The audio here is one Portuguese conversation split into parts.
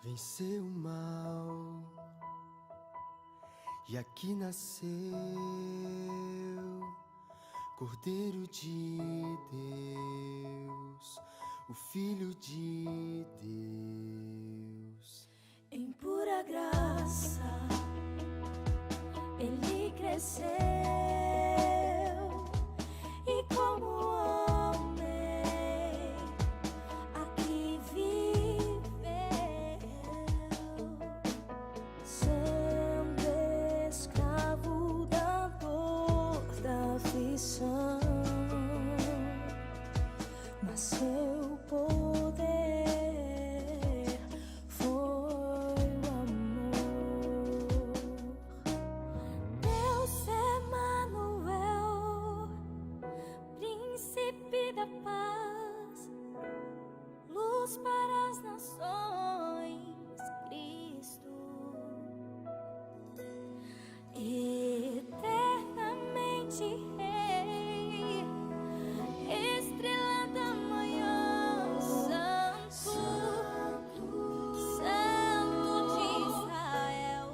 venceu o mal e aqui nasceu Cordeiro de Deus, o Filho de Deus. Em pura graça ele cresceu e como homem aqui viveu, sendo escravo da dor, da aflição, mas seu poder foi o amor. Deus Emanuel, príncipe da paz, luz para as nações, Cristo, eternamente Rei, estrela da manhã, Santo, Santo de Israel,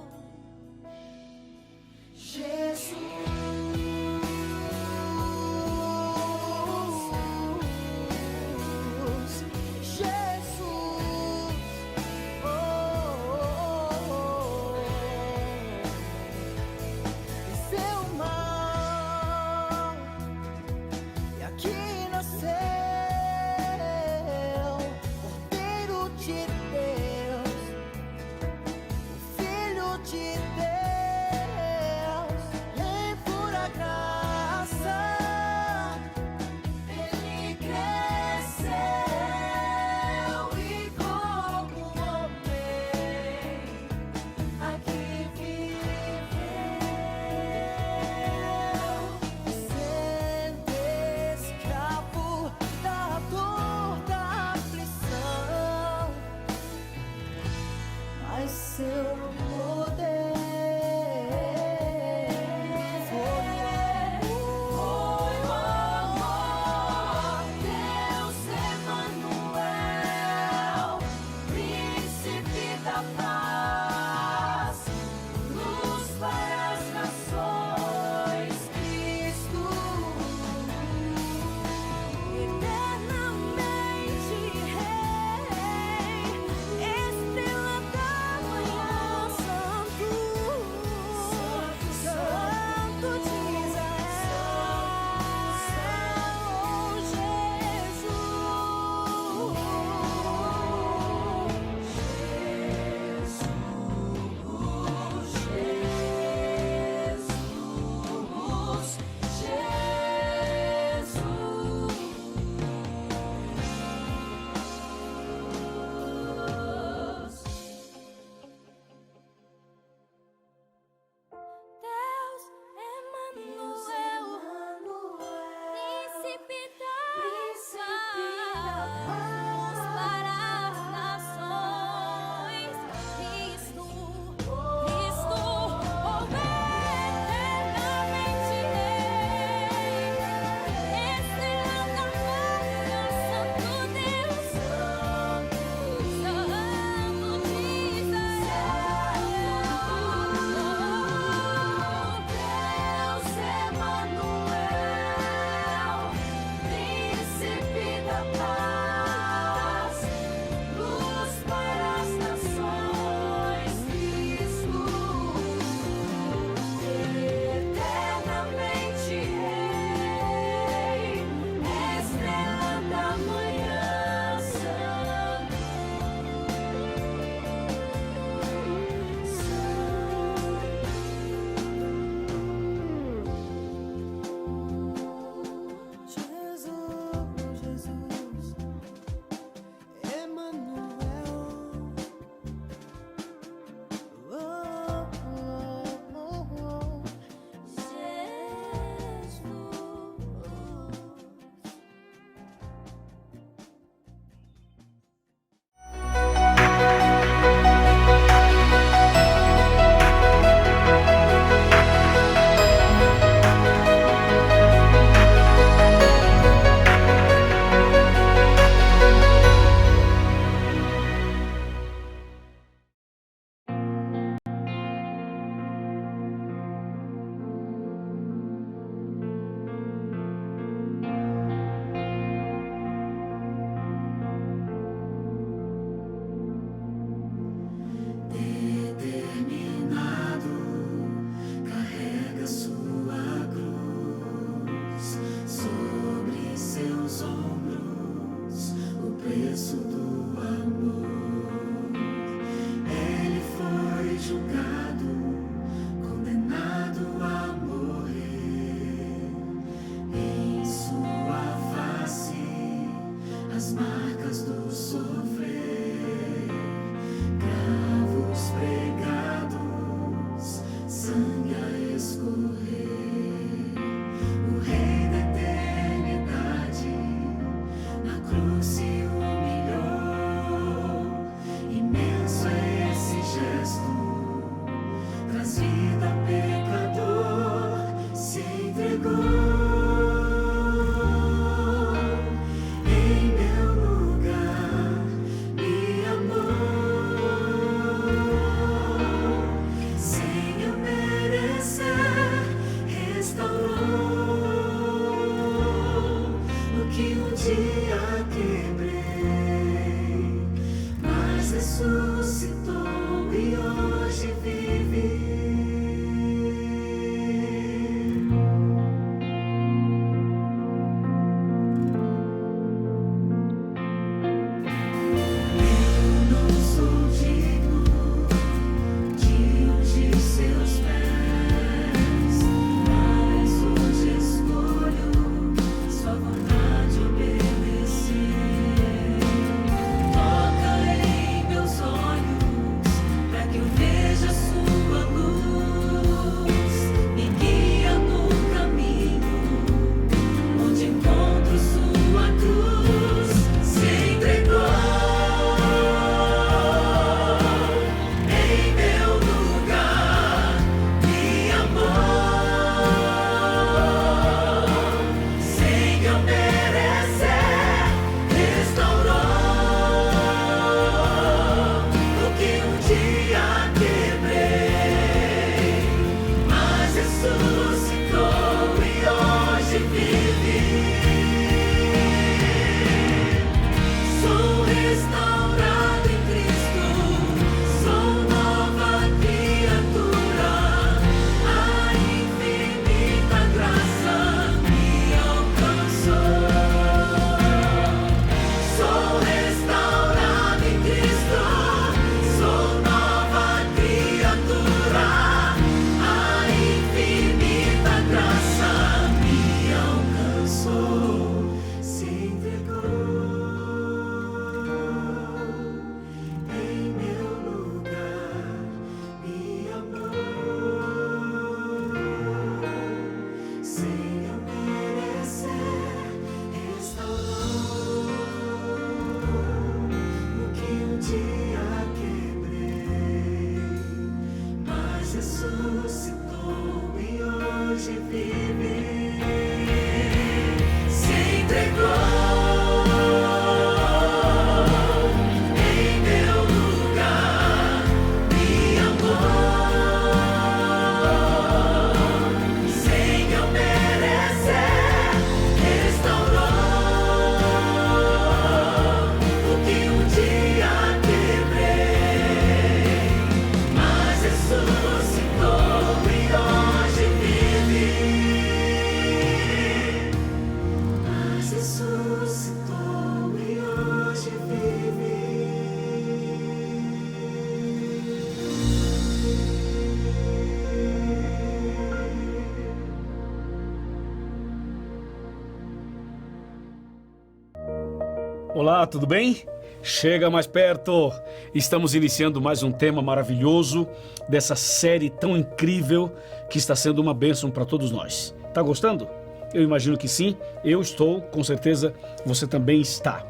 Olá, tudo bem? Chega mais perto! Estamos iniciando mais um tema maravilhoso dessa série tão incrível que está sendo uma bênção para todos nós. Tá gostando? Eu imagino que sim, eu estou, com certeza você também está.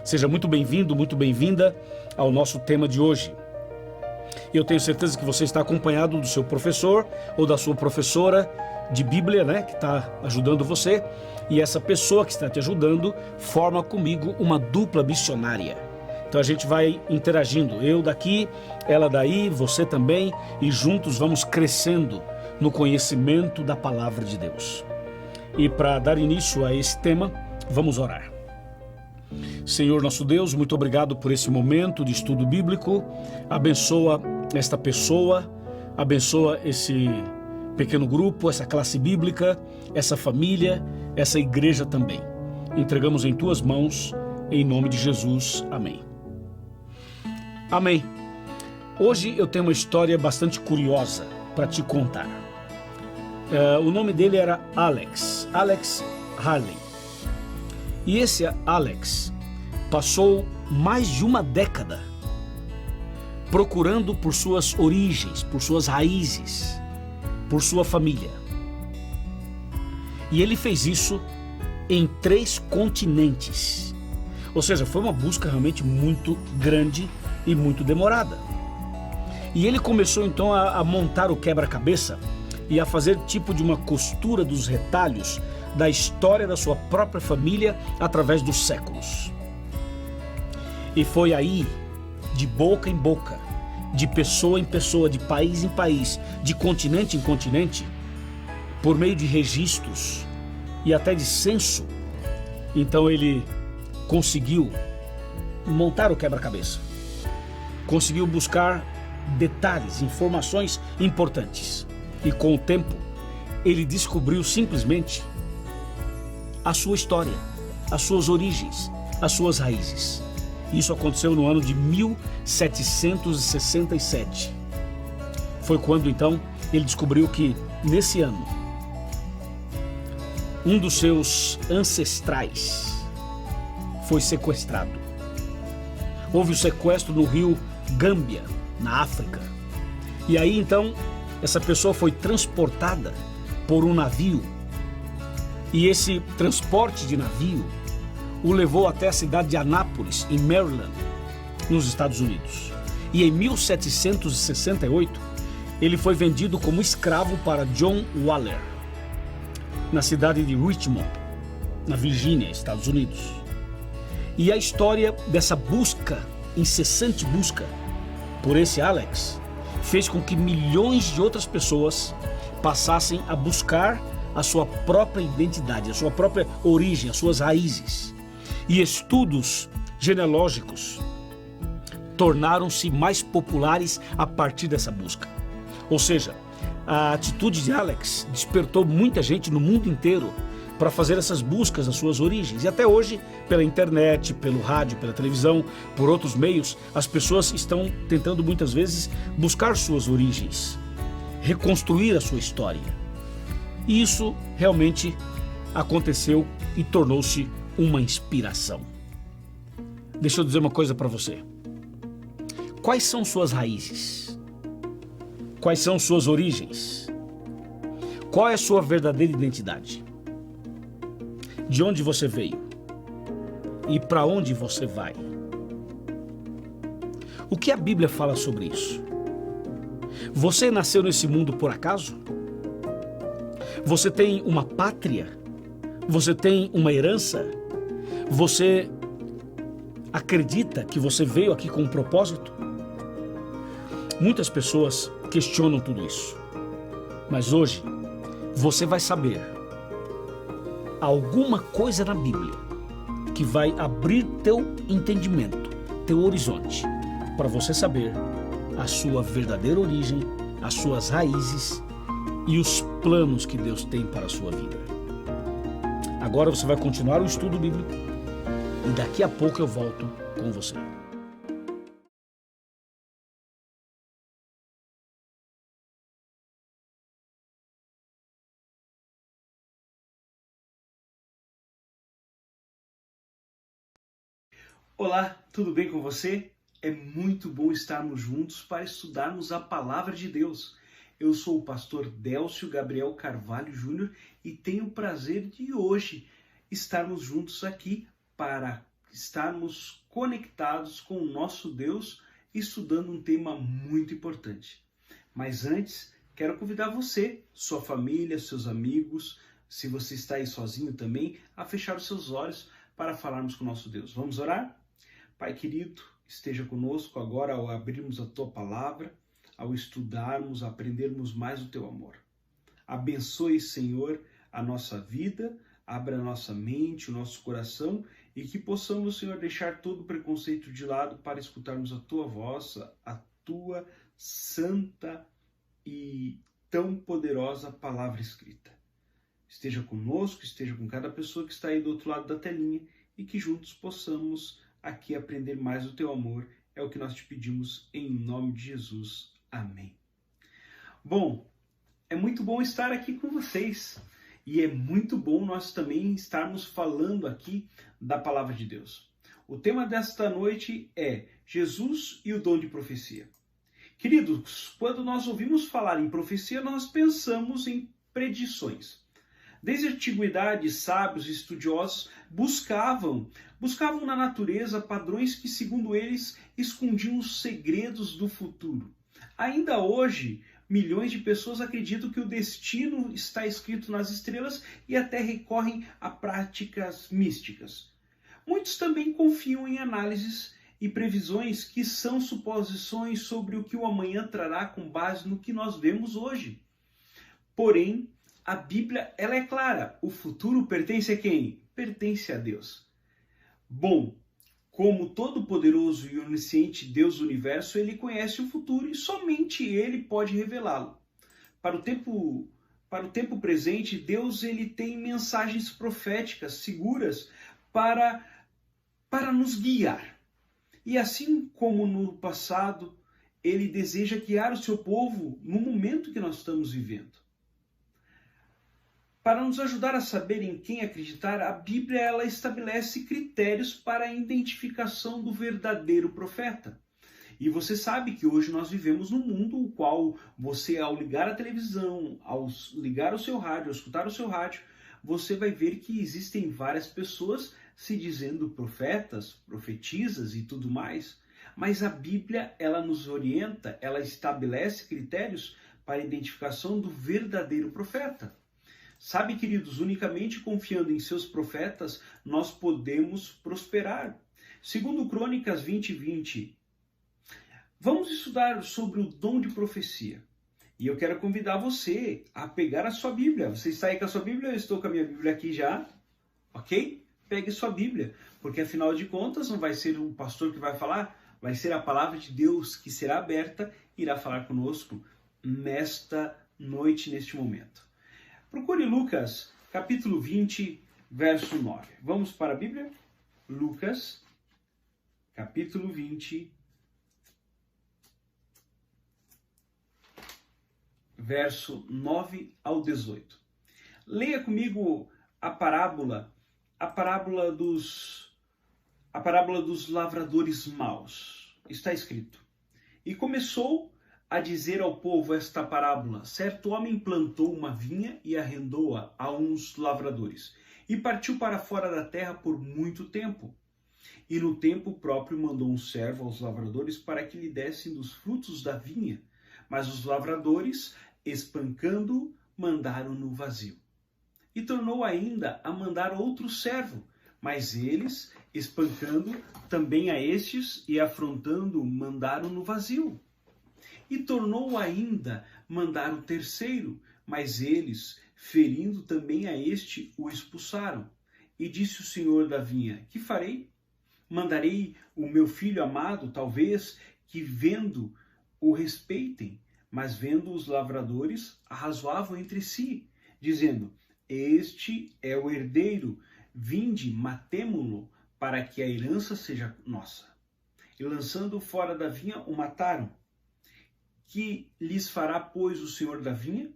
Seja muito bem-vindo, muito bem-vinda ao nosso tema de hoje. Eu tenho certeza que você está acompanhado do seu professor ou da sua professora de Bíblia, né, que está ajudando você. E essa pessoa que está te ajudando forma comigo uma dupla missionária. Então a gente vai interagindo, eu daqui, ela daí, você também, e juntos vamos crescendo no conhecimento da palavra de Deus. E para dar início a esse tema, vamos orar. Senhor nosso Deus, muito obrigado por esse momento de estudo bíblico. Abençoa esta pessoa, abençoa esse pequeno grupo, essa classe bíblica, essa família, essa igreja também. Entregamos em tuas mãos, em nome de Jesus. Amém. Amém. Hoje eu tenho uma história bastante curiosa para te contar. O nome dele era Alex Harley. E esse Alex passou mais de uma década procurando por suas origens, por suas raízes, por sua família. E ele fez isso em 3 continentes. Ou seja, foi uma busca realmente muito grande e muito demorada. E ele começou então a montar o quebra-cabeça e a fazer tipo de uma costura dos retalhos da história da sua própria família através dos séculos. E foi aí, de boca em boca, de pessoa em pessoa, de país em país, de continente em continente, por meio de registros e até de censo, então ele conseguiu montar o quebra-cabeça, conseguiu buscar detalhes, informações importantes. E com o tempo, ele descobriu simplesmente a sua história, as suas origens, as suas raízes. Isso aconteceu no ano de 1767. Foi quando então ele descobriu que nesse ano um dos seus ancestrais foi sequestrado. Houve o sequestro no rio Gâmbia, na África. E aí então essa pessoa foi transportada por um navio. E esse transporte de navio o levou até a cidade de Anápolis, em Maryland, nos Estados Unidos. E em 1768, ele foi vendido como escravo para John Waller, na cidade de Richmond, na Virgínia, Estados Unidos. E a história dessa busca, incessante busca, por esse Alex, fez com que milhões de outras pessoas passassem a buscar a sua própria identidade, a sua própria origem, as suas raízes. E estudos genealógicos tornaram-se mais populares a partir dessa busca. Ou seja, a atitude de Alex despertou muita gente no mundo inteiro para fazer essas buscas das suas origens. E até hoje, pela internet, pelo rádio, pela televisão, por outros meios, as pessoas estão tentando muitas vezes buscar suas origens, reconstruir a sua história. E isso realmente aconteceu e tornou-se uma inspiração. Deixa eu dizer uma coisa para você. Quais são suas raízes? Quais são suas origens? Qual é a sua verdadeira identidade? De onde você veio? E para onde você vai? O que a Bíblia fala sobre isso? Você nasceu nesse mundo por acaso? Você tem uma pátria? Você tem uma herança? Você acredita que você veio aqui com um propósito? Muitas pessoas questionam tudo isso. Mas hoje, você vai saber alguma coisa na Bíblia que vai abrir teu entendimento, teu horizonte, para você saber a sua verdadeira origem, as suas raízes e os planos que Deus tem para a sua vida. Agora você vai continuar o estudo bíblico e daqui a pouco eu volto com você. Olá, tudo bem com você? É muito bom estarmos juntos para estudarmos a Palavra de Deus. Eu sou o pastor Délcio Gabriel Carvalho Júnior e tenho o prazer de hoje estarmos juntos aqui para estarmos conectados com o nosso Deus, estudando um tema muito importante. Mas antes, quero convidar você, sua família, seus amigos, se você está aí sozinho também, a fechar os seus olhos para falarmos com o nosso Deus. Vamos orar? Pai querido, esteja conosco agora ao abrirmos a Tua Palavra, ao estudarmos, aprendermos mais o Teu amor. Abençoe, Senhor, a nossa vida, abra a nossa mente, o nosso coração e que possamos, Senhor, deixar todo o preconceito de lado para escutarmos a Tua voz, a Tua santa e tão poderosa palavra escrita. Esteja conosco, esteja com cada pessoa que está aí do outro lado da telinha e que juntos possamos aqui aprender mais o Teu amor. É o que nós te pedimos em nome de Jesus. Amém. Bom, é muito bom estar aqui com vocês e é muito bom nós também estarmos falando aqui da Palavra de Deus. O tema desta noite é Jesus e o dom de profecia. Queridos, quando nós ouvimos falar em profecia, nós pensamos em predições. Desde a antiguidade, sábios e estudiosos buscavam na natureza padrões que, segundo eles, escondiam os segredos do futuro. Ainda hoje, milhões de pessoas acreditam que o destino está escrito nas estrelas e até recorrem a práticas místicas. Muitos também confiam em análises e previsões que são suposições sobre o que o amanhã trará com base no que nós vemos hoje. Porém, a Bíblia ela é clara, o futuro pertence a quem? Pertence a Deus. Bom, como todo-poderoso e onisciente Deus do universo, ele conhece o futuro e somente ele pode revelá-lo. Para o tempo presente, Deus ele tem mensagens proféticas seguras para nos guiar. E assim como no passado, ele deseja guiar o seu povo no momento que nós estamos vivendo. Para nos ajudar a saber em quem acreditar, a Bíblia ela estabelece critérios para a identificação do verdadeiro profeta. E você sabe que hoje nós vivemos num mundo o qual você, ao ligar a televisão, ao ligar o seu rádio, ao escutar o seu rádio, você vai ver que existem várias pessoas se dizendo profetas, profetisas e tudo mais. Mas a Bíblia ela nos orienta, ela estabelece critérios para a identificação do verdadeiro profeta. Sabe, queridos, unicamente confiando em seus profetas, nós podemos prosperar. Segundo Crônicas 20:20, vamos estudar sobre o dom de profecia. E eu quero convidar você a pegar a sua Bíblia. Você está aí com a sua Bíblia? Eu estou com a minha Bíblia aqui já, ok? Pegue sua Bíblia, porque afinal de contas não vai ser um pastor que vai falar, vai ser a palavra de Deus que será aberta e irá falar conosco nesta noite, neste momento. Procure Lucas, capítulo 20, verso 9. Vamos para a Bíblia? Lucas, capítulo 20, verso 9 ao 18. Leia comigo a parábola dos lavradores maus. Está escrito: e começou a dizer ao povo esta parábola: certo homem plantou uma vinha e arrendou-a a uns lavradores, e partiu para fora da terra por muito tempo. E no tempo próprio mandou um servo aos lavradores para que lhe dessem dos frutos da vinha. Mas os lavradores, espancando-o, mandaram-no vazio. E tornou ainda a mandar outro servo, mas eles, espancando também a estes e afrontando, mandaram-no vazio. E tornou ainda mandar o terceiro, mas eles, ferindo também a este, o expulsaram. E disse o senhor da vinha: que farei? Mandarei o meu filho amado, talvez, que vendo o respeitem. Mas vendo os lavradores, arrazoavam entre si, dizendo: este é o herdeiro, vinde, matemo-lo, para que a herança seja nossa. E lançando-o fora da vinha, o mataram. Que lhes fará, pois, o senhor da vinha?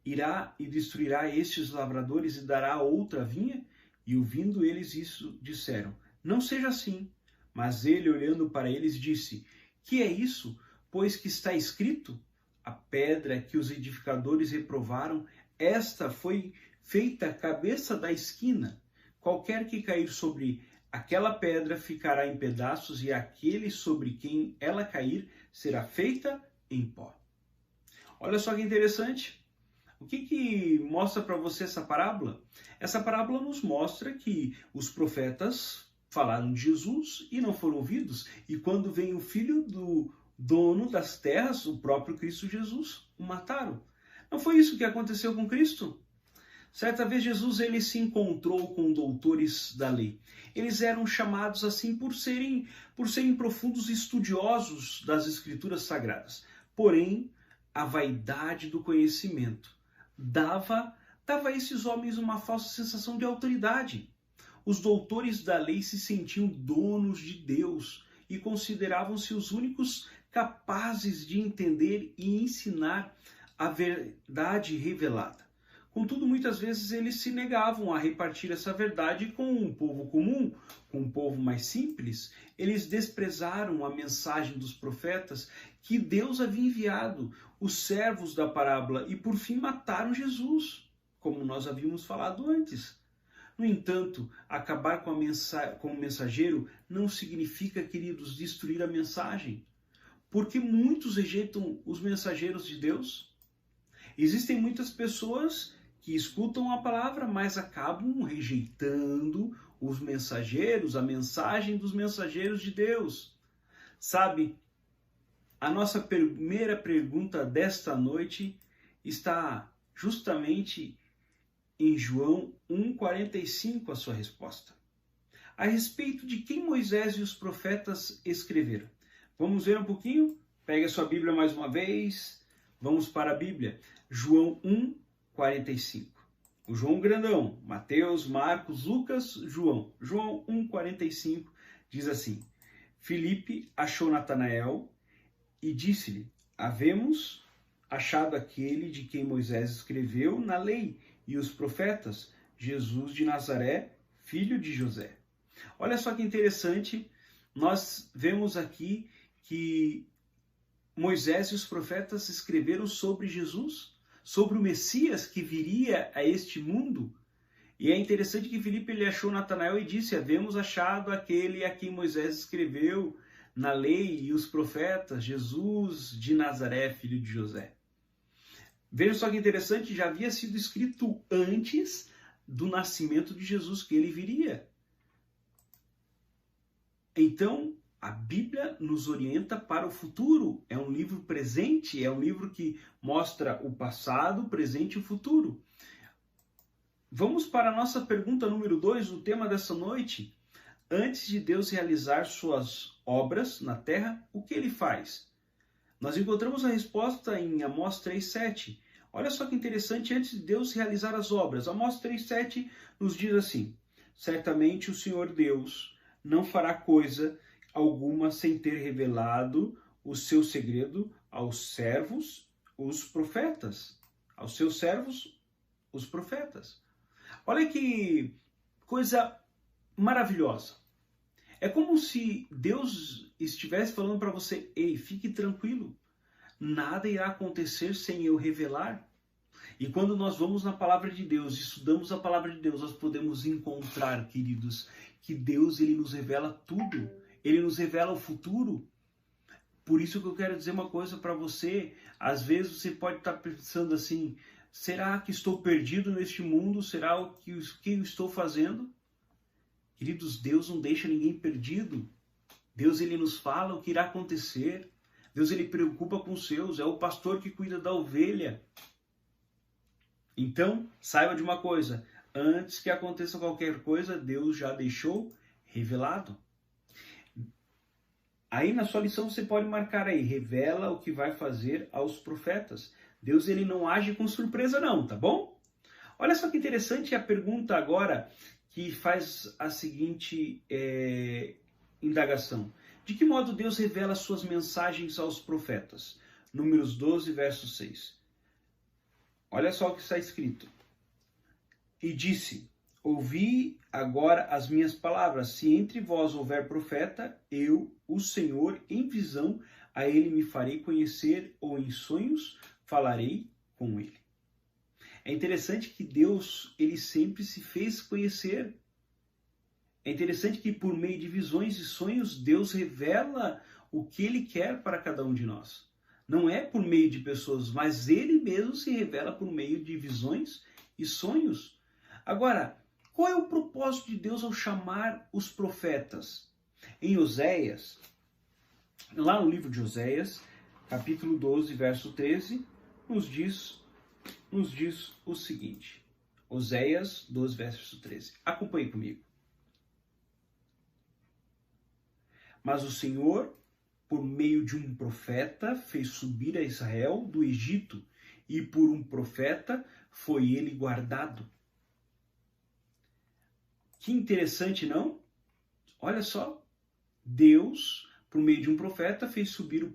Irá e destruirá estes lavradores e dará outra vinha? E ouvindo eles isso, disseram: não seja assim. Mas ele, olhando para eles, disse: que é isso? Pois que está escrito: a pedra que os edificadores reprovaram, esta foi feita a cabeça da esquina. Qualquer que cair sobre aquela pedra ficará em pedaços, e aquele sobre quem ela cair será feita em pó. Olha só que interessante. O que mostra para você essa parábola? Essa parábola nos mostra que os profetas falaram de Jesus e não foram ouvidos. E quando vem o filho do dono das terras, o próprio Cristo Jesus, o mataram. Não foi isso que aconteceu com Cristo? Certa vez Jesus ele se encontrou com doutores da lei. Eles eram chamados assim por serem profundos estudiosos das Escrituras Sagradas. Porém, a vaidade do conhecimento dava a esses homens uma falsa sensação de autoridade. Os doutores da lei se sentiam donos de Deus e consideravam-se os únicos capazes de entender e ensinar a verdade revelada. Contudo, muitas vezes eles se negavam a repartir essa verdade com um povo comum, com um povo mais simples. Eles desprezaram a mensagem dos profetas que Deus havia enviado, os servos da parábola, e por fim mataram Jesus, como nós havíamos falado antes. No entanto, acabar com o mensageiro não significa, queridos, destruir a mensagem. Porque muitos rejeitam os mensageiros de Deus. Existem muitas pessoas que escutam a palavra, mas acabam rejeitando os mensageiros, a mensagem dos mensageiros de Deus. Sabe, a nossa primeira pergunta desta noite está justamente em João 1,45, a sua resposta. A respeito de quem Moisés e os profetas escreveram. Vamos ver um pouquinho? Pegue a sua Bíblia mais uma vez. Vamos para a Bíblia. João 1,45. O João grandão. Mateus, Marcos, Lucas, João. João 1,45 diz assim: Filipe achou Natanael e disse-lhe: havemos achado aquele de quem Moisés escreveu na lei e os profetas, Jesus de Nazaré, filho de José. Olha só que interessante, nós vemos aqui que Moisés e os profetas escreveram sobre Jesus, sobre o Messias que viria a este mundo. E é interessante que Filipe ele achou Natanael e disse: havemos achado aquele a quem Moisés escreveu na lei e os profetas, Jesus de Nazaré, filho de José. Veja só que interessante, já havia sido escrito antes do nascimento de Jesus que ele viria. Então, a Bíblia nos orienta para o futuro. É um livro presente, é um livro que mostra o passado, o presente e o futuro. Vamos para a nossa pergunta número 2, o tema dessa noite. Antes de Deus realizar suas obras na terra, o que ele faz? Nós encontramos a resposta em Amós 3,7. Olha só que interessante, antes de Deus realizar as obras. Amós 3,7 nos diz assim: certamente o Senhor Deus não fará coisa alguma sem ter revelado o seu segredo aos servos, os profetas. Aos seus servos, os profetas. Olha que coisa maravilhosa. É como se Deus estivesse falando para você: ei, fique tranquilo, nada irá acontecer sem eu revelar. E quando nós vamos na palavra de Deus, estudamos a palavra de Deus, nós podemos encontrar, queridos, que Deus ele nos revela tudo. Ele nos revela o futuro. Por isso que eu quero dizer uma coisa para você. Às vezes você pode estar pensando assim: será que estou perdido neste mundo? Será o que eu estou fazendo? Queridos, Deus não deixa ninguém perdido. Deus ele nos fala o que irá acontecer. Deus ele preocupa com os seus. É o pastor que cuida da ovelha. Então, saiba de uma coisa. Antes que aconteça qualquer coisa, Deus já deixou revelado. Aí na sua lição você pode marcar aí: revela o que vai fazer aos profetas. Deus ele não age com surpresa não, tá bom? Olha só que interessante a pergunta agora que faz a seguinte indagação. De que modo Deus revela suas mensagens aos profetas? Números 12, verso 6. Olha só o que está escrito. E disse: ouvi agora as minhas palavras. Se entre vós houver profeta, eu, o Senhor, em visão, a ele me farei conhecer, ou em sonhos falarei com ele. É interessante que Deus, ele sempre se fez conhecer. É interessante que por meio de visões e sonhos, Deus revela o que ele quer para cada um de nós. Não é por meio de pessoas, mas ele mesmo se revela por meio de visões e sonhos. Agora, qual é o propósito de Deus ao chamar os profetas? Em Oséias, lá no livro de Oséias, capítulo 12, verso 13, nos diz o seguinte. Oséias 12, verso 13. Acompanhe comigo. Mas o Senhor, por meio de um profeta, fez subir a Israel do Egito, e por um profeta foi ele guardado. Que interessante, não? Olha só, Deus, por meio de um profeta, fez subir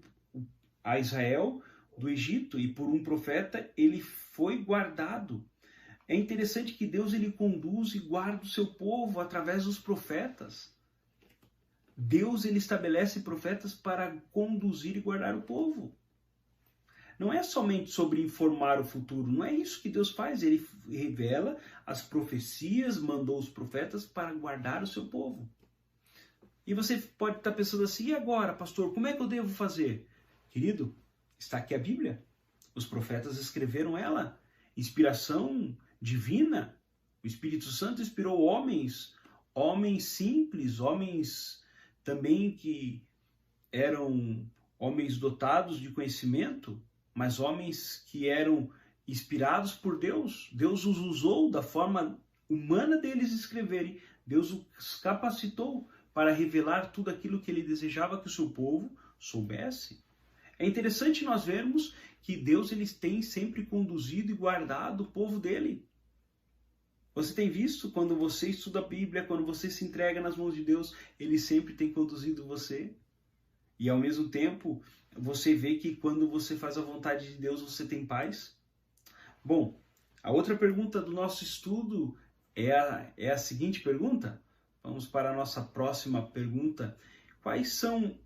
a Israel do Egito, e por um profeta ele foi guardado. É interessante que Deus ele conduz e guarda o seu povo através dos profetas. Deus ele estabelece profetas para conduzir e guardar o povo. Não é somente sobre informar o futuro, não é isso que Deus faz. Ele revela as profecias, mandou os profetas para guardar o seu povo. E você pode estar pensando assim: e agora, pastor, como é que eu devo fazer? Querido, está aqui a Bíblia. Os profetas escreveram ela. Inspiração divina. O Espírito Santo inspirou homens simples, homens também que eram homens dotados de conhecimento, mas homens que eram inspirados por Deus. Deus os usou da forma humana deles escreverem. Deus os capacitou para revelar tudo aquilo que ele desejava que o seu povo soubesse. É interessante nós vermos que Deus ele tem sempre conduzido e guardado o povo dele. Você tem visto quando você estuda a Bíblia, quando você se entrega nas mãos de Deus, ele sempre tem conduzido você. E ao mesmo tempo, você vê que quando você faz a vontade de Deus, você tem paz. Bom, a outra pergunta do nosso estudo é a seguinte pergunta. Vamos para a nossa próxima pergunta. Quais são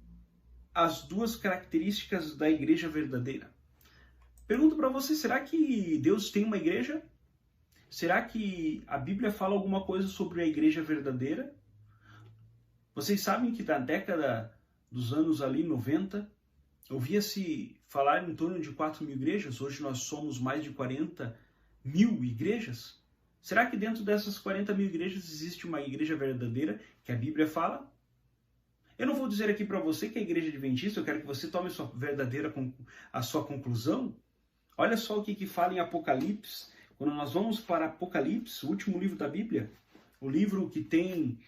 as duas características da igreja verdadeira? Pergunto para você, será que Deus tem uma igreja? Será que a Bíblia fala alguma coisa sobre a igreja verdadeira? Vocês sabem que na década dos anos ali 90, ouvia-se falar em torno de 4.000 igrejas. Hoje nós somos mais de 40.000 igrejas. Será que dentro dessas 40.000 igrejas existe uma igreja verdadeira que a Bíblia fala? Eu não vou dizer aqui para você que é a igreja adventista, eu quero que você tome a sua conclusão. Olha só o que fala em Apocalipse. Quando nós vamos para Apocalipse, o último livro da Bíblia, o livro que tem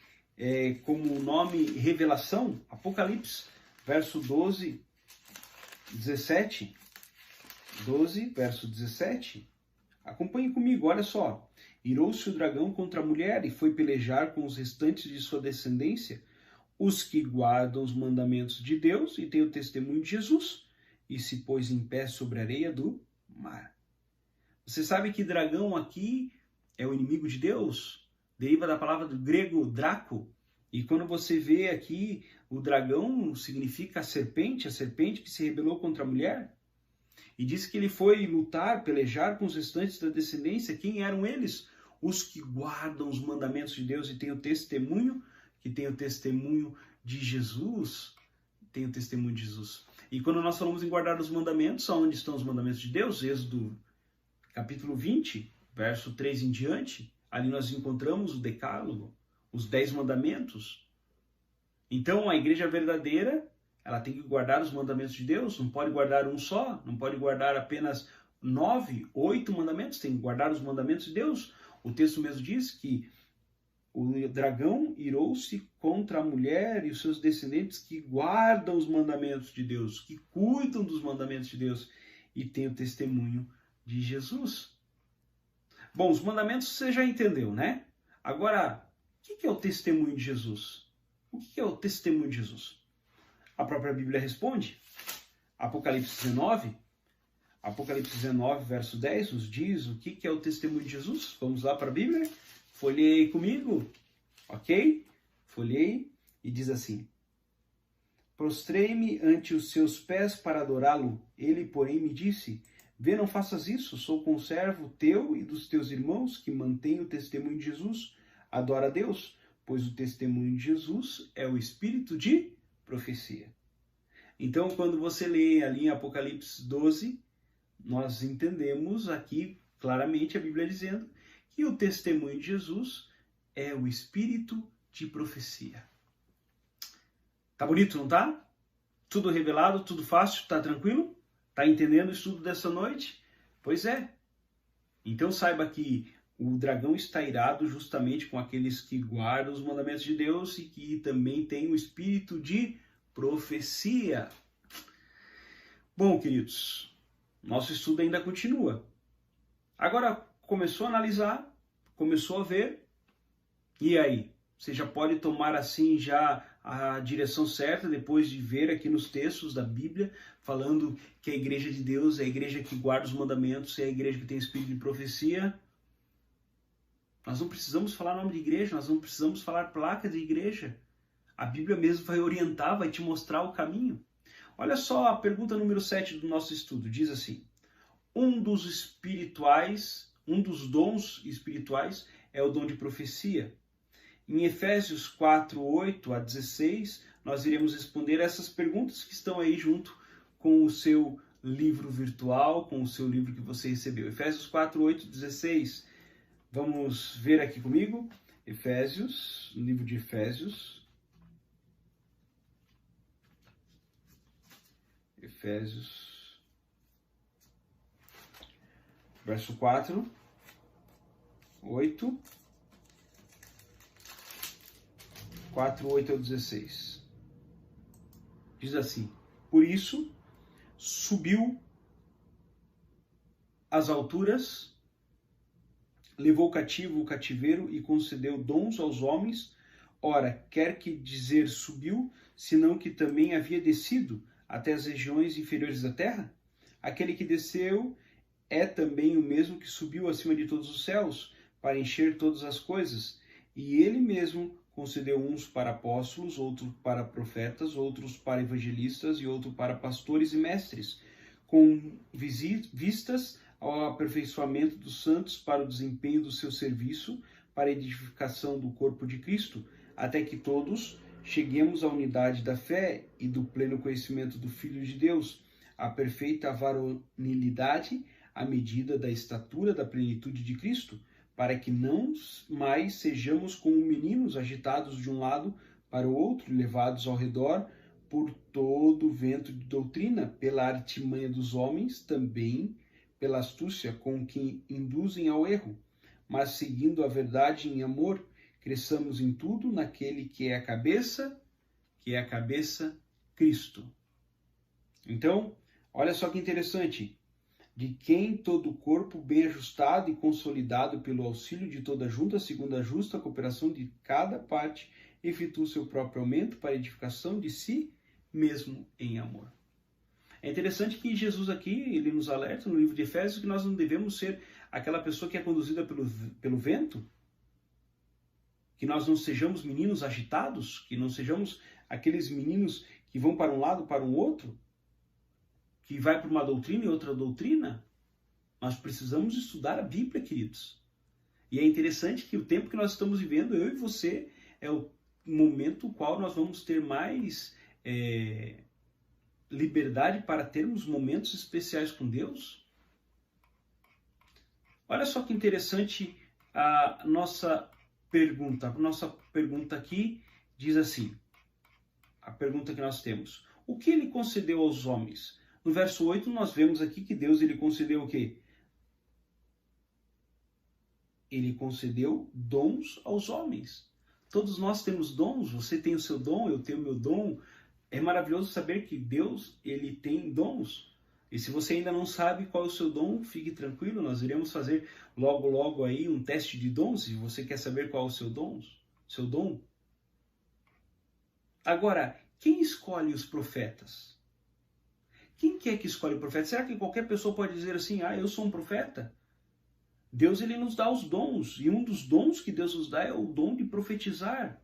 como nome Revelação, Apocalipse, verso 12, 17. 12, verso 17. Acompanhe comigo, olha só. Irou-se o dragão contra a mulher e foi pelejar com os restantes de sua descendência, os que guardam os mandamentos de Deus e têm o testemunho de Jesus, e se pôs em pé sobre a areia do mar. Você sabe que dragão aqui é o inimigo de Deus? Deriva da palavra do grego draco. E quando você vê aqui, o dragão significa a serpente que se rebelou contra a mulher. E diz que ele foi lutar, pelejar com os restantes da descendência. Quem eram eles? Os que guardam os mandamentos de Deus e têm o testemunho, que tem o testemunho de Jesus. Tem o testemunho de Jesus. E quando nós falamos em guardar os mandamentos, onde estão os mandamentos de Deus? Êxodo capítulo 20, verso 3 em diante. Ali nós encontramos o decálogo, os 10 mandamentos. Então a igreja verdadeira, ela tem que guardar os mandamentos de Deus, não pode guardar um só, não pode guardar apenas 9, 8 mandamentos, tem que guardar os mandamentos de Deus. O texto mesmo diz que o dragão irou-se contra a mulher e os seus descendentes que guardam os mandamentos de Deus, que cuidam dos mandamentos de Deus e têm o testemunho de Jesus. Bom, os mandamentos você já entendeu, né? Agora, o que é o testemunho de Jesus? O que é o testemunho de Jesus? A própria Bíblia responde. Apocalipse 19, verso 10, nos diz o que é o testemunho de Jesus. Vamos lá para a Bíblia? Folhei comigo, ok? Folhei e diz assim: prostrei-me ante os seus pés para adorá-lo. Ele, porém, me disse: vê, não faças isso, sou conservo teu e dos teus irmãos que mantêm o testemunho de Jesus. Adora a Deus, pois o testemunho de Jesus é o espírito de profecia. Então, quando você lê ali em Apocalipse 12, nós entendemos aqui claramente a Bíblia dizendo que o testemunho de Jesus é o espírito de profecia. Tá bonito, não tá? Tudo revelado, tudo fácil, tá tranquilo? Tá entendendo o estudo dessa noite? Pois é. Então saiba que o dragão está irado justamente com aqueles que guardam os mandamentos de Deus e que também têm o espírito de profecia. Bom, queridos, nosso estudo ainda continua. Agora, começou a analisar, começou a ver, e aí? Você já pode tomar assim já a direção certa depois de ver aqui nos textos da Bíblia falando que a igreja de Deus é a igreja que guarda os mandamentos, é a igreja que tem espírito de profecia. Nós não precisamos falar nome de igreja, nós não precisamos falar placa de igreja. A Bíblia mesmo vai orientar, vai te mostrar o caminho. Olha só a pergunta número 7 do nosso estudo, diz assim: um dos dons espirituais é o dom de profecia. Em Efésios 4, 8 a 16, nós iremos responder essas perguntas que estão aí junto com o seu livro virtual, com o seu livro que você recebeu. Efésios 4, 8, 16. Vamos ver aqui comigo. Efésios, livro de Efésios. Efésios, verso 4, 8. 4, 8 ao 16. Diz assim: por isso, subiu às alturas, levou cativo o cativeiro e concedeu dons aos homens. Ora, quer que dizer subiu, senão que também havia descido até as regiões inferiores da terra? Aquele que desceu é também o mesmo que subiu acima de todos os céus, para encher todas as coisas. E ele mesmo concedeu uns para apóstolos, outros para profetas, outros para evangelistas e outros para pastores e mestres, com vistas ao aperfeiçoamento dos santos para o desempenho do seu serviço, para a edificação do corpo de Cristo, até que todos cheguemos à unidade da fé e do pleno conhecimento do Filho de Deus, à perfeita varonilidade, à medida da estatura da plenitude de Cristo, para que não mais sejamos como meninos agitados de um lado para o outro, levados ao redor por todo o vento de doutrina, pela artimanha dos homens, também pela astúcia com que induzem ao erro, mas seguindo a verdade em amor, cresçamos em tudo naquele que é a cabeça, Cristo. Então, olha só que interessante. De quem todo o corpo, bem ajustado e consolidado pelo auxílio de toda junta, segundo a justa cooperação de cada parte, efetua o seu próprio aumento para a edificação de si mesmo em amor. É interessante que Jesus aqui, ele nos alerta no livro de Efésios que nós não devemos ser aquela pessoa que é conduzida pelo vento, que nós não sejamos meninos agitados, que não sejamos aqueles meninos que vão para um lado, para um outro, que vai para uma doutrina e outra doutrina. Nós precisamos estudar a Bíblia, queridos. E é interessante que o tempo que nós estamos vivendo, eu e você, é o momento no qual nós vamos ter mais liberdade para termos momentos especiais com Deus. Olha só que interessante a nossa pergunta. A nossa pergunta aqui diz assim, a pergunta que nós temos: o que ele concedeu aos homens? No verso 8 nós vemos aqui que Deus ele concedeu o quê? Ele concedeu dons aos homens. Todos nós temos dons, você tem o seu dom, eu tenho o meu dom. É maravilhoso saber que Deus ele tem dons. E se você ainda não sabe qual é o seu dom, fique tranquilo, nós iremos fazer logo aí um teste de dons, se você quer saber qual é o seu dom. Agora, quem escolhe os profetas? Quem que é que escolhe o profeta? Será que qualquer pessoa pode dizer assim, eu sou um profeta? Deus ele nos dá os dons, e um dos dons que Deus nos dá é o dom de profetizar.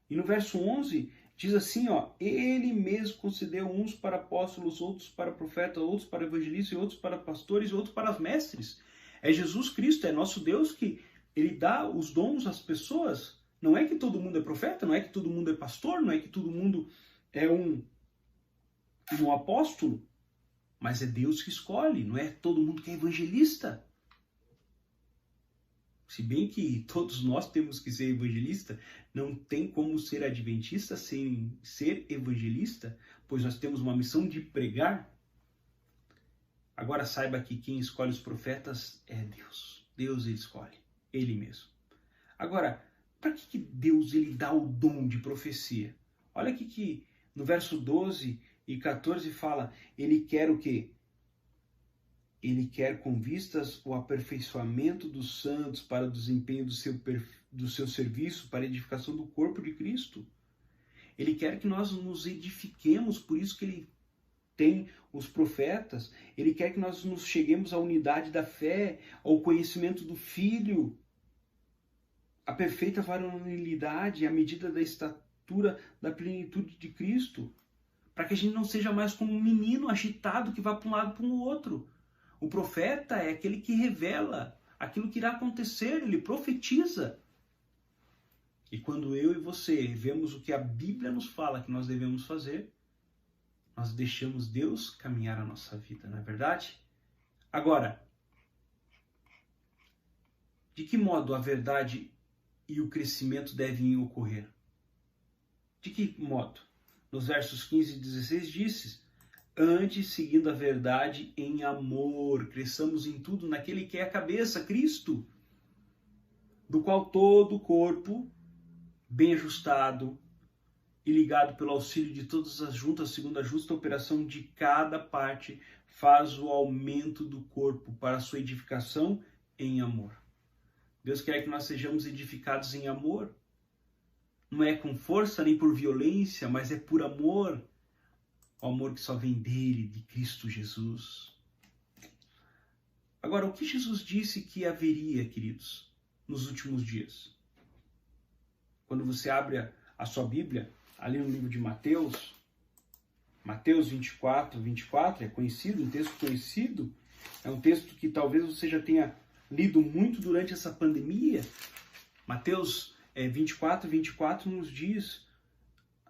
E no verso 11 diz assim, ele mesmo concedeu uns para apóstolos, outros para profetas, outros para evangelistas, outros para pastores, outros para mestres. É Jesus Cristo, é nosso Deus que ele dá os dons às pessoas. Não é que todo mundo é profeta, não é que todo mundo é pastor, não é que todo mundo é um apóstolo, mas é Deus que escolhe, não é todo mundo que é evangelista. Se bem que todos nós temos que ser evangelista, não tem como ser adventista sem ser evangelista, pois nós temos uma missão de pregar. Agora saiba que quem escolhe os profetas é Deus. Deus ele escolhe, ele mesmo. Agora, para que Deus ele dá o dom de profecia? Olha aqui que no verso 12 e 14 fala, ele quer o quê? Ele quer com vistas o aperfeiçoamento dos santos para o desempenho do seu serviço, para a edificação do corpo de Cristo. Ele quer que nós nos edifiquemos, por isso que ele tem os profetas. Ele quer que nós nos cheguemos à unidade da fé, ao conhecimento do Filho, a perfeita varonilidade, à medida da estatura da plenitude de Cristo, para que a gente não seja mais como um menino agitado que vai para um lado e para o outro. O profeta é aquele que revela aquilo que irá acontecer, ele profetiza. E quando eu e você vemos o que a Bíblia nos fala que nós devemos fazer, nós deixamos Deus caminhar a nossa vida, não é verdade? Agora, de que modo a verdade e o crescimento devem ocorrer? De que modo? Nos versos 15 e 16 diz: antes, seguindo a verdade em amor, cresçamos em tudo naquele que é a cabeça, Cristo, do qual todo o corpo, bem ajustado e ligado pelo auxílio de todas as juntas, segundo a justa operação de cada parte, faz o aumento do corpo para a sua edificação em amor. Deus quer que nós sejamos edificados em amor. Não é com força nem por violência, mas é por amor. O amor que só vem dele, de Cristo Jesus. Agora, o que Jesus disse que haveria, queridos, nos últimos dias? Quando você abre a sua Bíblia, ali no livro de Mateus 24, é conhecido, um texto conhecido, é um texto que talvez você já tenha lido muito durante essa pandemia. Mateus 24 nos diz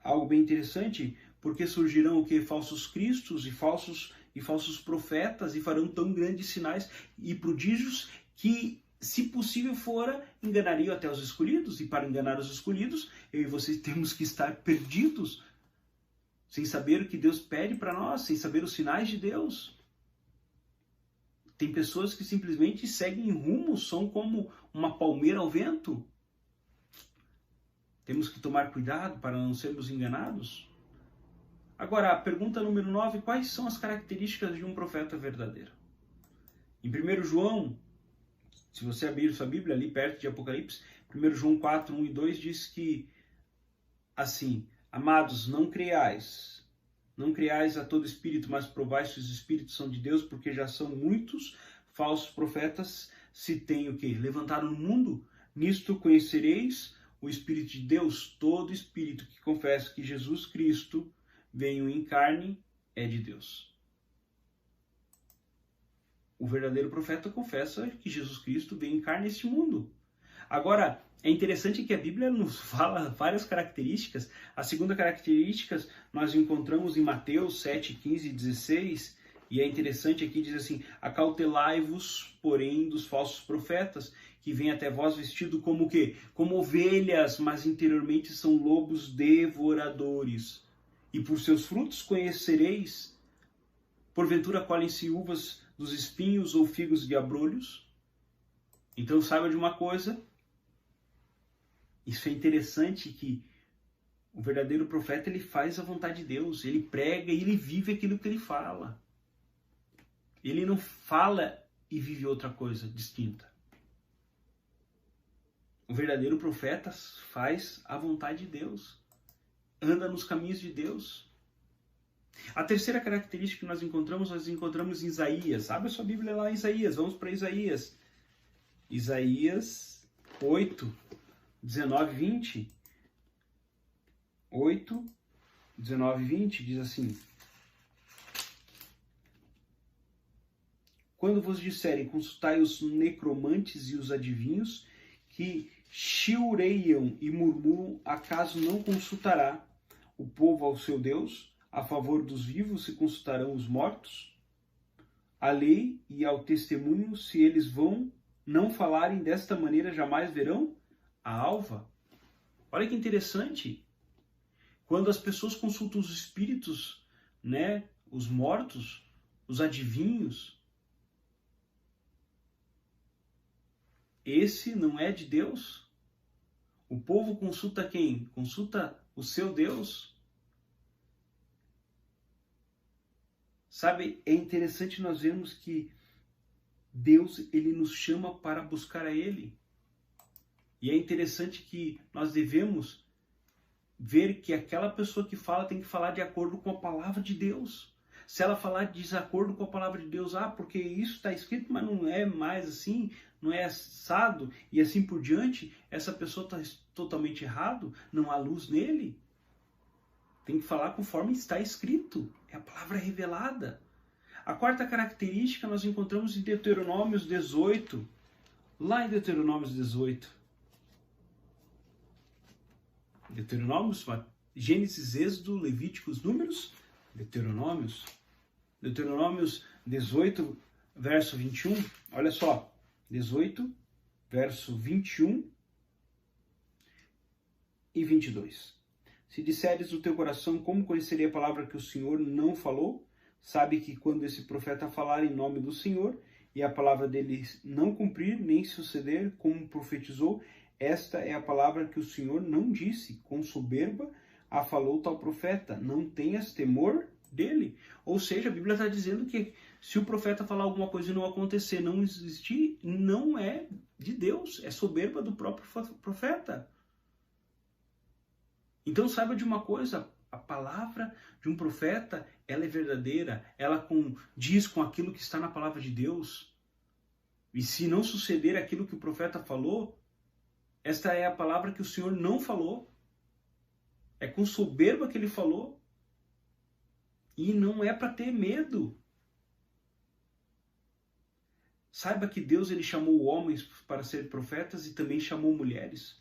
algo bem interessante, porque surgirão o que? Falsos cristos e falsos profetas, e farão tão grandes sinais e prodígios que, se possível fora, enganariam até os escolhidos, e para enganar os escolhidos, eu e vocês temos que estar perdidos, sem saber o que Deus pede para nós, sem saber os sinais de Deus. Tem pessoas que simplesmente seguem rumo, são como uma palmeira ao vento. Temos que tomar cuidado para não sermos enganados. Agora, a pergunta número 9, quais são as características de um profeta verdadeiro? Em 1 João, se você abrir sua Bíblia ali perto de Apocalipse, 1 João 4, 1 e 2 diz que, assim, amados, não creiais a todo espírito, mas provai se os espíritos são de Deus, porque já são muitos falsos profetas, se tem o quê? Levantaram no mundo. Nisto conhecereis o Espírito de Deus. Todo espírito que confessa que Jesus Cristo veio em carne é de Deus. O verdadeiro profeta confessa que Jesus Cristo veio em carne neste mundo. Agora, é interessante que a Bíblia nos fala várias características. A segunda característica nós encontramos em Mateus 7, 15 e 16. E é interessante aqui, diz assim: acautelai-vos, porém, dos falsos profetas, que vêm até vós vestido como o quê? Como ovelhas, mas interiormente são lobos devoradores. E por seus frutos conhecereis. Porventura colhem-se uvas dos espinhos ou figos de abrolhos? Então saiba de uma coisa. Isso é interessante, que o verdadeiro profeta, ele faz a vontade de Deus. Ele prega e ele vive aquilo que ele fala. Ele não fala e vive outra coisa distinta. O verdadeiro profeta faz a vontade de Deus. Anda nos caminhos de Deus. A terceira característica que nós encontramos em Isaías. Abre a sua Bíblia lá em Isaías. Vamos para Isaías. Isaías 8, 19 e 20. 8, 19 e 20 diz assim: quando vos disserem, consultai os necromantes e os adivinhos, que chiureiam e murmuram, acaso não consultará o povo ao seu Deus? A favor dos vivos se consultarão os mortos? A lei e ao testemunho, se eles não falarem desta maneira, jamais verão a alva? Olha que interessante. Quando as pessoas consultam os espíritos, né, os mortos, os adivinhos, esse não é de Deus. O povo consulta quem? Consulta o seu Deus. Sabe, é interessante nós vermos que Deus, ele nos chama para buscar a Ele. E é interessante que nós devemos ver que aquela pessoa que fala tem que falar de acordo com a palavra de Deus. Se ela falar de desacordo com a palavra de Deus, porque isso está escrito, mas não é mais assim, não é assado, e assim por diante, essa pessoa está totalmente errado, não há luz nele. Tem que falar conforme está escrito, é a palavra revelada. A quarta característica nós encontramos em Deuteronômio 18, lá em Deuteronômio 18. Deuteronômio, Gênesis, Êxodo, Levíticos, Números, Deuteronômios 18, verso 21. Olha só, 18, verso 21 e 22. Se disseres no teu coração, como conhecerei a palavra que o Senhor não falou? Sabe que quando esse profeta falar em nome do Senhor, e a palavra dele não cumprir, nem suceder como profetizou, esta é a palavra que o Senhor não disse, com soberba a falou tal profeta, não tenhas temor dele. Ou seja, a Bíblia está dizendo que se o profeta falar alguma coisa e não acontecer, não existir, não é de Deus, é soberba do próprio profeta. Então saiba de uma coisa, a palavra de um profeta, ela é verdadeira, ela diz com aquilo que está na palavra de Deus. E se não suceder aquilo que o profeta falou, esta é a palavra que o Senhor não falou. É com soberba que ele falou. E não é para ter medo. Saiba que Deus ele chamou homens para ser profetas e também chamou mulheres.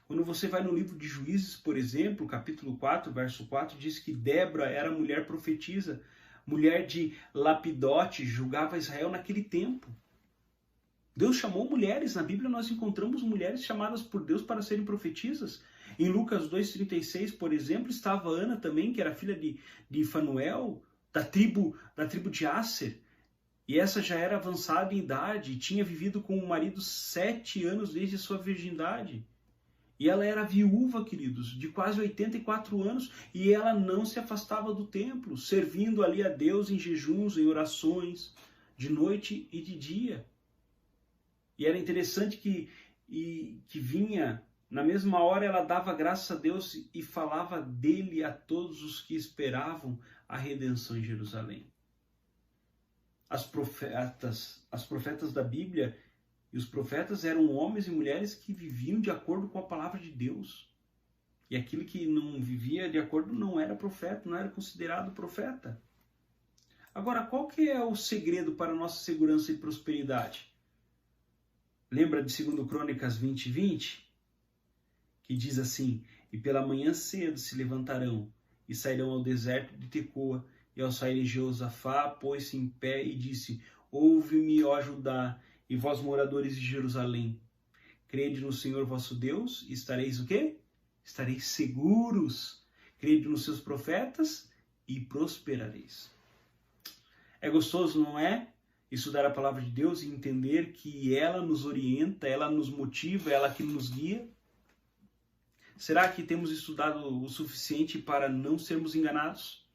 Quando você vai no livro de Juízes, por exemplo, capítulo 4, verso 4, diz que Débora era mulher profetisa, mulher de Lapidote, julgava Israel naquele tempo. Deus chamou mulheres, na Bíblia nós encontramos mulheres chamadas por Deus para serem profetisas. Em Lucas 2,36, por exemplo, estava Ana também, que era filha de Fanuel, da tribo de Asser. E essa já era avançada em idade, tinha vivido com o marido 7 anos desde a sua virgindade. E ela era viúva, queridos, de quase 84 anos, e ela não se afastava do templo, servindo ali a Deus em jejuns, em orações, de noite e de dia. E era interessante que vinha, na mesma hora ela dava graças a Deus e falava dele a todos os que esperavam a redenção em Jerusalém. As profetas da Bíblia e os profetas eram homens e mulheres que viviam de acordo com a palavra de Deus. E aquele que não vivia de acordo não era profeta, não era considerado profeta. Agora, qual que é o segredo para a nossa segurança e prosperidade? Lembra de 2 Crônicas 20:20? Que diz assim: e pela manhã cedo se levantarão e sairão ao deserto de Tecoa, e ao saírem Jeosafá pôs-se em pé e disse: ouve-me, ó Judá, e vós moradores de Jerusalém, crede no Senhor vosso Deus, e estareis o quê? Estareis seguros. Crede nos seus profetas e prosperareis. É gostoso, não é? Estudar a palavra de Deus e entender que ela nos orienta, ela nos motiva, ela que nos guia. Será que temos estudado o suficiente para não sermos enganados?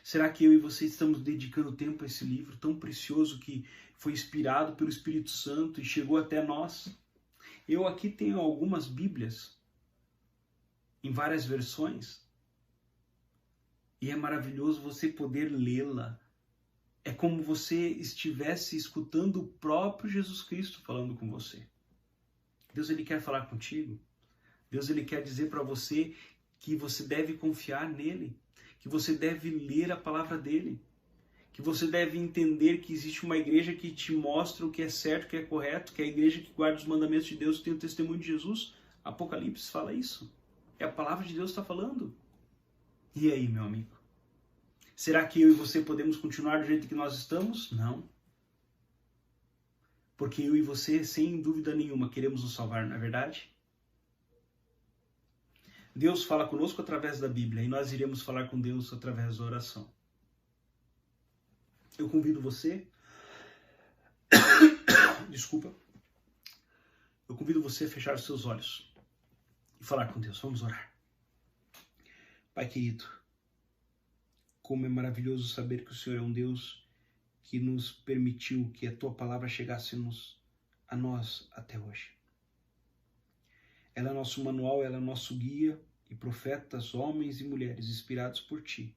Será que eu e você estamos dedicando tempo a esse livro tão precioso que foi inspirado pelo Espírito Santo e chegou até nós? Eu aqui tenho algumas Bíblias, em várias versões, e é maravilhoso você poder lê-la. É como você estivesse escutando o próprio Jesus Cristo falando com você. Deus ele quer falar contigo. Deus ele quer dizer para você que você deve confiar nele, que você deve ler a palavra dele, que você deve entender que existe uma igreja que te mostra o que é certo, o que é correto, que é a igreja que guarda os mandamentos de Deus, que tem o testemunho de Jesus. Apocalipse fala isso. É a palavra de Deus que está falando. E aí, meu amigo? Será que eu e você podemos continuar do jeito que nós estamos? Não. Porque eu e você, sem dúvida nenhuma, queremos nos salvar, não é verdade? Deus fala conosco através da Bíblia e nós iremos falar com Deus através da oração. Eu convido você... Desculpa. Eu convido você a fechar os seus olhos e falar com Deus. Vamos orar. Pai querido, como é maravilhoso saber que o Senhor é um Deus que nos permitiu que a Tua palavra chegasse a nós até hoje. Ela é nosso manual, ela é nosso guia, e profetas, homens e mulheres inspirados por Ti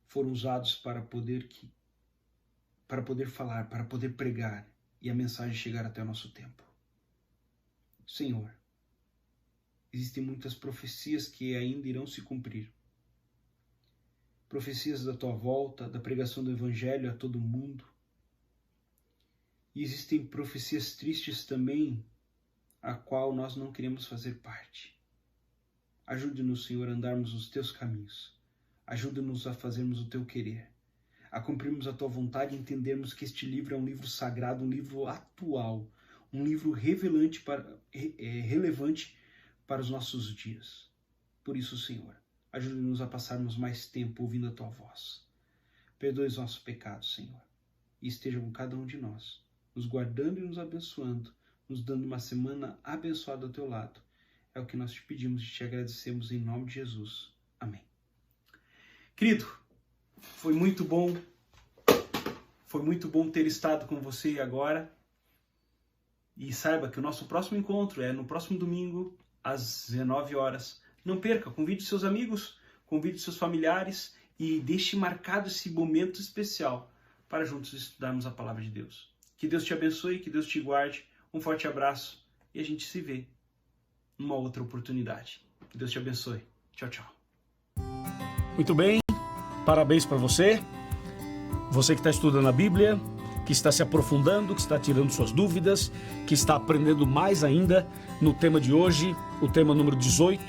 foram usados para poder falar, para poder pregar e a mensagem chegar até o nosso tempo. Senhor, existem muitas profecias que ainda irão se cumprir. Profecias da Tua volta, da pregação do Evangelho a todo mundo. E existem profecias tristes também, a qual nós não queremos fazer parte. Ajude-nos, Senhor, a andarmos os teus caminhos. Ajuda-nos a fazermos o teu querer, a cumprirmos a tua vontade e entendermos que este livro é um livro sagrado, um livro atual, um livro relevante para os nossos dias. Por isso, Senhor, ajude-nos a passarmos mais tempo ouvindo a tua voz. Perdoe os nossos pecados, Senhor, e esteja com cada um de nós, nos guardando e nos abençoando, nos dando uma semana abençoada ao teu lado. É o que nós te pedimos e te agradecemos em nome de Jesus. Amém. Querido, foi muito bom ter estado com você agora. E saiba que o nosso próximo encontro é no próximo domingo, às 19 horas. Não perca, convide seus amigos, convide seus familiares e deixe marcado esse momento especial para juntos estudarmos a palavra de Deus. Que Deus te abençoe, que Deus te guarde. Um forte abraço e a gente se vê numa outra oportunidade. Que Deus te abençoe. Tchau, tchau. Muito bem, parabéns para você. Você que está estudando a Bíblia, que está se aprofundando, que está tirando suas dúvidas, que está aprendendo mais ainda no tema de hoje, o tema número 18,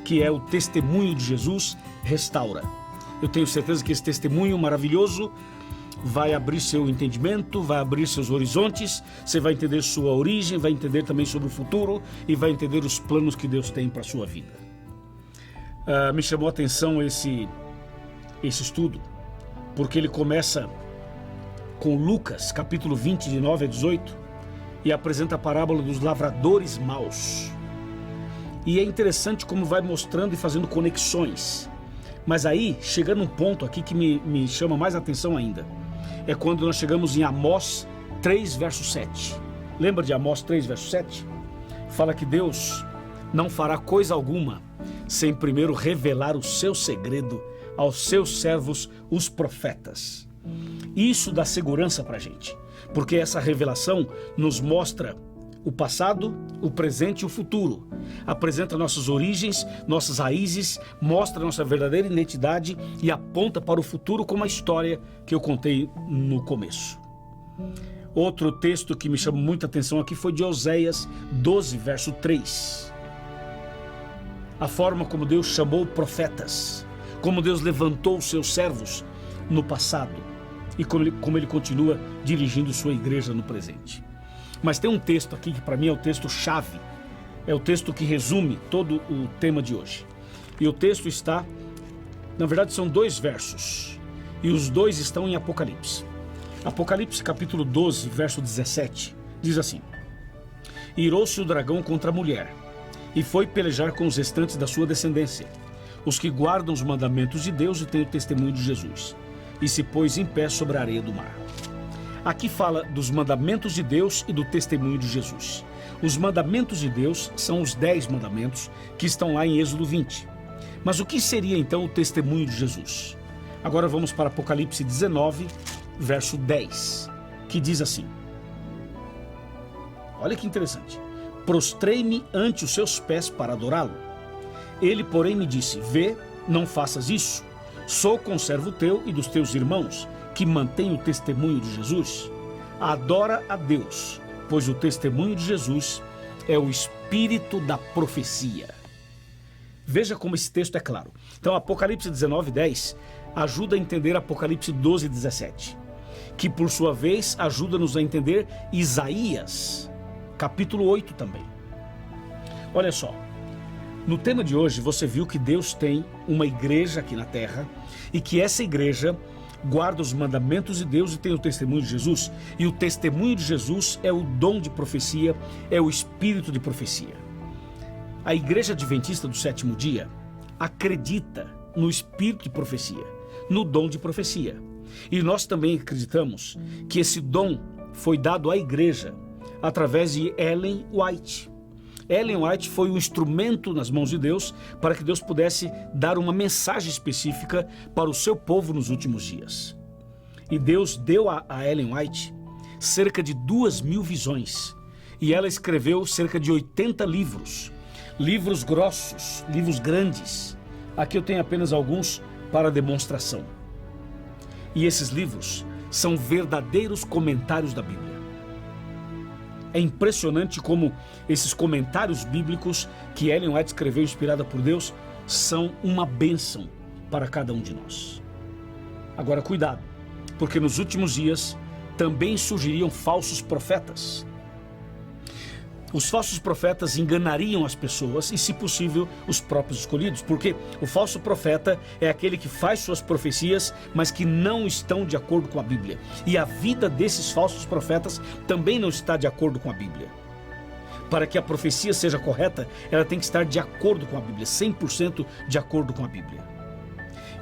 que é o testemunho de Jesus restaura. Eu tenho certeza que esse testemunho maravilhoso vai abrir seu entendimento, vai abrir seus horizontes, você vai entender sua origem, vai entender também sobre o futuro e vai entender os planos que Deus tem para a sua vida. Me chamou a atenção esse estudo, porque ele começa com Lucas, capítulo 20, de 9 a 18, e apresenta a parábola dos lavradores maus. E é interessante como vai mostrando e fazendo conexões. Mas aí, chegando um ponto aqui que me chama mais atenção ainda, é quando nós chegamos em Amós 3, verso 7. Lembra de Amós 3, verso 7? Fala que Deus não fará coisa alguma sem primeiro revelar o seu segredo aos seus servos, os profetas. Isso dá segurança para a gente, porque essa revelação nos mostra o passado, o presente e o futuro. Apresenta nossas origens, nossas raízes, mostra nossa verdadeira identidade e aponta para o futuro como a história que eu contei no começo. Outro texto que me chamou muita atenção aqui foi de Oséias 12, verso 3. A forma como Deus chamou profetas, como Deus levantou os seus servos no passado e como ele continua dirigindo sua igreja no presente. Mas tem um texto aqui que para mim é o texto-chave, é o texto que resume todo o tema de hoje. E o texto está, na verdade são 2 versos, e os 2 estão em Apocalipse. Apocalipse capítulo 12, verso 17, diz assim: Irou-se o dragão contra a mulher, e foi pelejar com os restantes da sua descendência, os que guardam os mandamentos de Deus e têm o testemunho de Jesus, e se pôs em pé sobre a areia do mar. Aqui fala dos mandamentos de Deus e do testemunho de Jesus. Os mandamentos de Deus são os 10 mandamentos que estão lá em Êxodo 20. Mas o que seria então o testemunho de Jesus? Agora vamos para Apocalipse 19, verso 10, que diz assim: olha que interessante. Prostrei-me ante os seus pés para adorá-lo. Ele, porém, me disse: vê, não faças isso. Sou conservo teu e dos teus irmãos, que mantém o testemunho de Jesus. Adora a Deus, pois o testemunho de Jesus é o espírito da profecia. Veja como esse texto é claro. Então, Apocalipse 19:10 ajuda a entender Apocalipse 12:17, que por sua vez ajuda-nos a entender Isaías, capítulo 8 também. Olha só, no tema de hoje você viu que Deus tem uma igreja aqui na terra e que essa igreja guarda os mandamentos de Deus e tem o testemunho de Jesus. E o testemunho de Jesus é o dom de profecia, é o espírito de profecia. A Igreja Adventista do Sétimo Dia acredita no espírito de profecia, no dom de profecia. E nós também acreditamos que esse dom foi dado à igreja através de Ellen White. Ellen White foi um instrumento nas mãos de Deus para que Deus pudesse dar uma mensagem específica para o seu povo nos últimos dias. E Deus deu a Ellen White cerca de 2.000 visões. E ela escreveu cerca de 80 livros. Livros grossos, livros grandes. Aqui eu tenho apenas alguns para demonstração. E esses livros são verdadeiros comentários da Bíblia. É impressionante como esses comentários bíblicos que Ellen White escreveu, inspirada por Deus, são uma bênção para cada um de nós. Agora, cuidado, porque nos últimos dias também surgiriam falsos profetas. Os falsos profetas enganariam as pessoas e, se possível, os próprios escolhidos, porque o falso profeta é aquele que faz suas profecias, mas que não estão de acordo com a Bíblia. E a vida desses falsos profetas também não está de acordo com a Bíblia. Para que a profecia seja correta, ela tem que estar de acordo com a Bíblia, 100% de acordo com a Bíblia.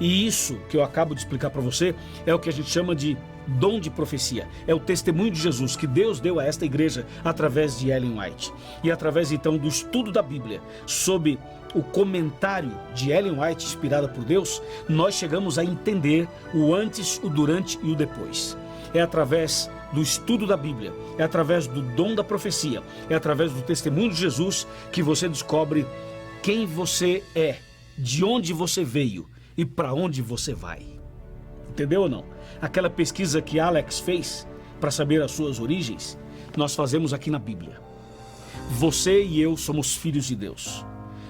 E isso que eu acabo de explicar para você é o que a gente chama de dom de profecia. É o testemunho de Jesus que Deus deu a esta igreja através de Ellen White. E através então do estudo da Bíblia, sob o comentário de Ellen White, inspirada por Deus, nós chegamos a entender o antes, o durante e o depois. É através do estudo da Bíblia, é através do dom da profecia, é através do testemunho de Jesus que você descobre quem você é, de onde você veio e para onde você vai. Entendeu ou não? Aquela pesquisa que Alex fez para saber as suas origens, nós fazemos aqui na Bíblia. Você e eu somos filhos de Deus.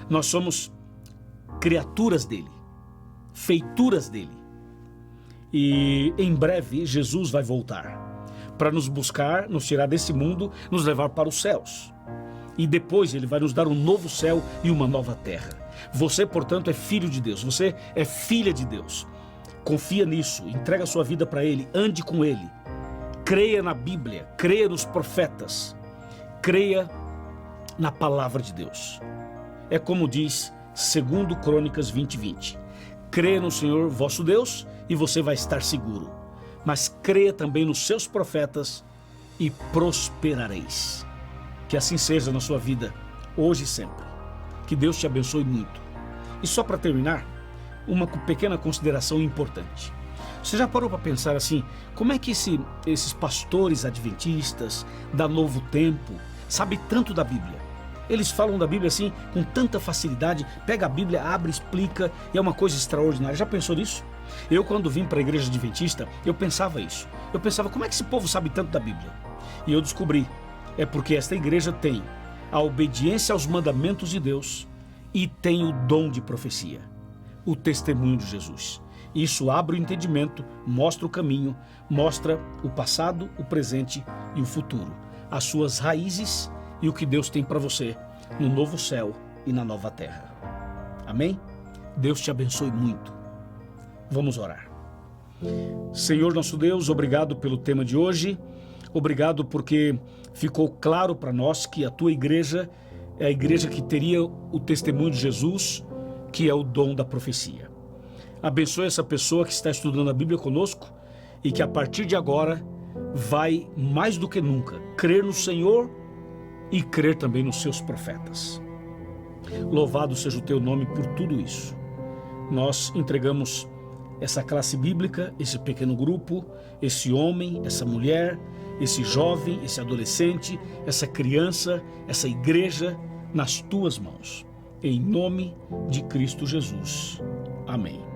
Nós somos criaturas dele, feituras dele. E em breve Jesus vai voltar para nos buscar, nos tirar desse mundo, nos levar para os céus. E depois ele vai nos dar um novo céu e uma nova terra. Você, portanto, é filho de Deus, você é filha de Deus. Confia nisso, entrega a sua vida para Ele, ande com Ele. Creia na Bíblia, creia nos profetas, creia na palavra de Deus. É como diz 2 Crônicas 20:20. Creia no Senhor vosso Deus e você vai estar seguro. Mas creia também nos seus profetas e prosperareis. Que assim seja na sua vida, hoje e sempre. Que Deus te abençoe muito. E só para terminar, uma pequena consideração importante. Você já parou para pensar assim, como é que esses pastores adventistas da Novo Tempo sabem tanto da Bíblia? Eles falam da Bíblia assim com tanta facilidade, pega a Bíblia, abre, explica, e é uma coisa extraordinária. Já pensou nisso? Eu, quando vim para a igreja adventista, eu pensava isso. Eu pensava, como é que esse povo sabe tanto da Bíblia? E eu descobri, é porque esta igreja tem a obediência aos mandamentos de Deus e tem o dom de profecia, o testemunho de Jesus. Isso abre o entendimento, mostra o caminho, mostra o passado, o presente e o futuro, as suas raízes e o que Deus tem para você no novo céu e na nova terra. Amém? Deus te abençoe muito. Vamos orar. Senhor nosso Deus, obrigado pelo tema de hoje. Obrigado porque ficou claro para nós que a tua igreja é a igreja que teria o testemunho de Jesus, que é o dom da profecia. Abençoe essa pessoa que está estudando a Bíblia conosco e que a partir de agora vai, mais do que nunca, crer no Senhor e crer também nos seus profetas. Louvado seja o teu nome por tudo isso. Nós entregamos essa classe bíblica, esse pequeno grupo, esse homem, essa mulher, esse jovem, esse adolescente, essa criança, essa igreja, nas tuas mãos. Em nome de Cristo Jesus. Amém.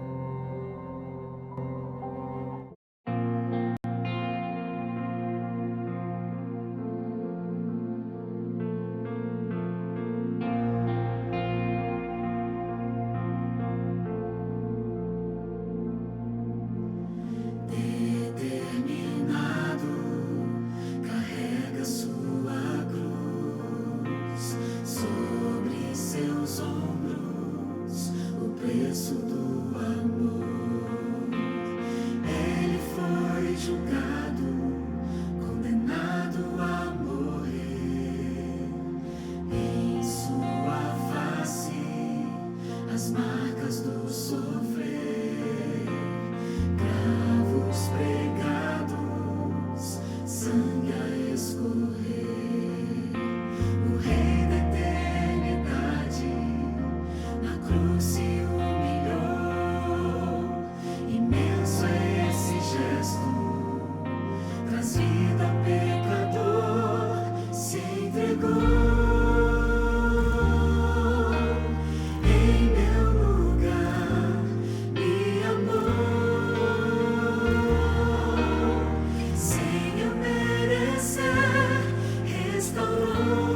Senhor.